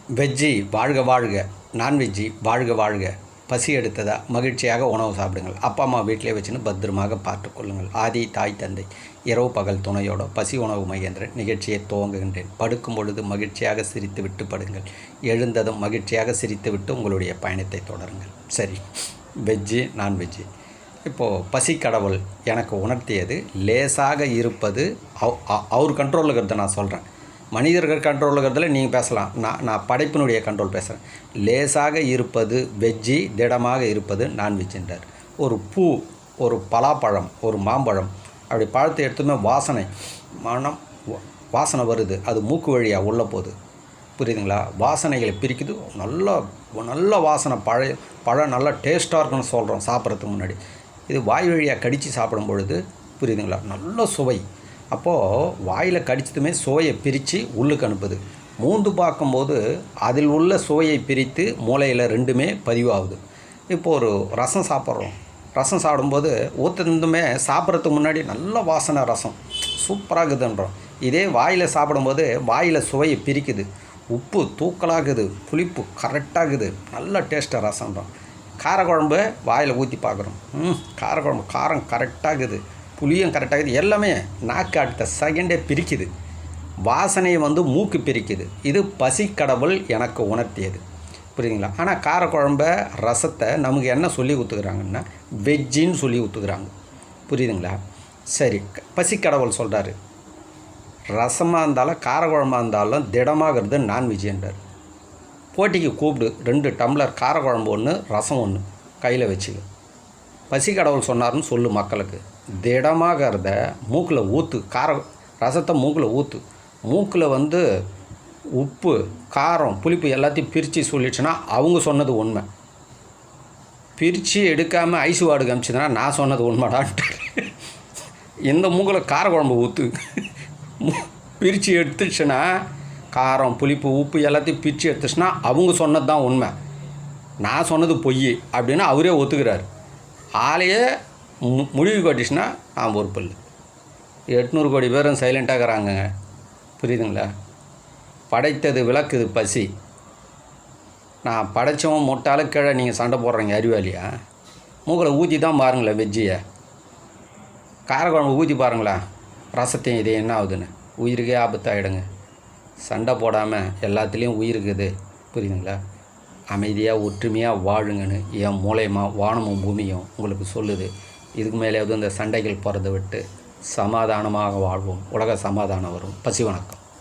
Veggie வாழ்க வாழ்க, nonveg வாழ்க வாழ்க. பசி எடுத்ததா மகிழ்ச்சியாக உணவு சாப்பிடுங்கள். அப்பா அம்மா வீட்டிலே வச்சுன்னு பத்திரமாக பார்த்துக்கொள்ளுங்கள். ஆதி தாய் தந்தை இரவு பகல் துணையோட பசி உணவு மகேந்திரன் நிகழ்ச்சியை துவங்குகின்றேன். படுக்கும் பொழுது மகிழ்ச்சியாக சிரித்து விட்டு படுங்கள். எழுந்ததும் மகிழ்ச்சியாக சிரித்து விட்டு உங்களுடைய பயணத்தை தொடருங்கள். சரி, வெஜ்ஜி நான்வெஜ்ஜி. இப்போது பசி கடவுள் எனக்கு உணர்த்தியது லேசாக இருப்பது அவர் கண்ட்ரோலில் இருக்கிறத நான் சொல்கிறேன். மனிதர்கள் கண்ட்ரோல் இருக்கிறதுல நீங்கள் பேசலாம், நான் படைப்பினுடைய கண்ட்ரோல் பேசுகிறேன். லேசாக இருப்பது வெஜ்ஜி, திடமாக இருப்பது நான்வெஜ்ஜின்றார். ஒரு பூ, ஒரு பலாப்பழம், ஒரு மாம்பழம், அப்படி பழத்தை எடுத்துமே வாசனை வருது, அது மூக்கு வழியாக உள்ளே போகுது, புரியுதுங்களா? வாசனைகளை பிரிக்குது, நல்ல வாசனை, பழம் நல்லா டேஸ்ட்டாக இருக்குன்னு சொல்கிறோம் சாப்பிட்றதுக்கு முன்னாடி. இது வாய் வழியாக கடித்து சாப்பிடும் பொழுது, புரியுதுங்களா, நல்ல சுவை. அப்போது வாயில் கடிச்சதுமே சுவையை பிரித்து உள்ளுக்கு அனுப்புது. மூந்து பார்க்கும்போது அதில் உள்ள சுவையை பிரித்து மூளையில் ரெண்டுமே பதிவாகுது. இப்போது ஒரு ரசம் சாப்பிட்றோம், ரசம் சாப்பிடும்போது ஊற்றுமே சாப்பிட்றதுக்கு முன்னாடி நல்ல வாசனை, ரசம் சூப்பராக இருக்குதுன்றோம். இதே வாயில் சாப்பிடும்போது வாயில் சுவையை பிரிக்குது, உப்பு தூக்கலாகுது, புளிப்பு கரெக்டாகுது, நல்ல டேஸ்ட்டாக ரசம்ன்றோம். காரக்குழம்பு வாயில் ஊற்றி பார்க்குறோம், காரக்குழம்பு காரம் கரெக்டாகுது, புளியும் கரெக்டாகுது, எல்லாமே நாக்கு அடுத்த செகண்டே பிரிக்குது. வாசனையை மூக்கு பிரிக்குது. இது பசி கடவுள் எனக்கு உணர்த்தியது, புரியுதுங்களா? ஆனால் காரக்குழம்ப ரசத்தை நமக்கு என்ன சொல்லி ஊற்றுக்குறாங்கன்னா வெஜ்ஜின்னு சொல்லி ஊற்றுக்குறாங்க, புரியுதுங்களா? சரி, பசி கடவுள் சொல்கிறாரு ரசமாக இருந்தாலும் காரக்குழம்பாக இருந்தாலும் திடமாகிறது நான்வெஜ்ஜின்றார். போட்டிக்கு கூப்பிடு, 2 டம்ளர் காரக்குழம்பு ஒன்று, ரசம் ஒன்று கையில் வச்சுக்க. பசி கடவுள் சொன்னார்னு சொல்லு மக்களுக்கு. திடமாகிறத மூக்கில் ஊற்று, ரசத்தை மூக்கில் ஊற்று. மூக்கில் உப்பு காரம் புளிப்பு எல்லாத்தையும் பிரித்து சொல்லிடுச்சுன்னா அவங்க சொன்னது உண்மை. பிரித்து எடுக்காமல் ஐஸ் வார்டுக்கு அமிச்சதுன்னா நான் சொன்னது உண்மைடான்ட்டு. இந்த மூக்கில் காரக்குழம்பு ஊற்று, பிரித்து எடுத்துச்சுன்னா காரம் புளிப்பு உப்பு எல்லாத்தையும் பிரித்து எடுத்துச்சுன்னா அவங்க சொன்னது தான் உண்மை, நான் சொன்னது பொய் அப்படின்னு அவரே ஒத்துக்கிறார். ஆளையே முடிவு கட்டிச்சுன்னா நான் பொறுப்பு இல்லை. 800 கோடி பேரும் சைலண்ட்டாக இருக்கிறாங்கங்க, புரியுதுங்களா? படைத்தது விளக்குது பசி. நான் படைச்சவன் முட்டாலும் கீழே நீங்கள் சண்டை போடுறீங்க, அறிவாளியா? மூக்கில் ஊற்றி தான் பாருங்களேன் வெஜ்ஜியை. காரக்குழம்பு ஊற்றி பாருங்களேன் ரசத்தையும், இது என்ன ஆகுதுன்னு. உயிருக்கே ஆபத்தாகிடுங்க. சண்டை போடாமல் எல்லாத்துலேயும் உயிருக்குது, புரியுதுங்களா? அமைதியாக ஒற்றுமையாக வாழுங்கன்னு என் மூலயமா வானமும் பூமியும் உங்களுக்கு சொல்லுது. இதுக்கு மேலேயாவது இந்த சண்டைகள் போகிறத விட்டு சமாதானமாக வாழ்வோம். உலக சமாதானம் வரும். பசி வணக்கம்.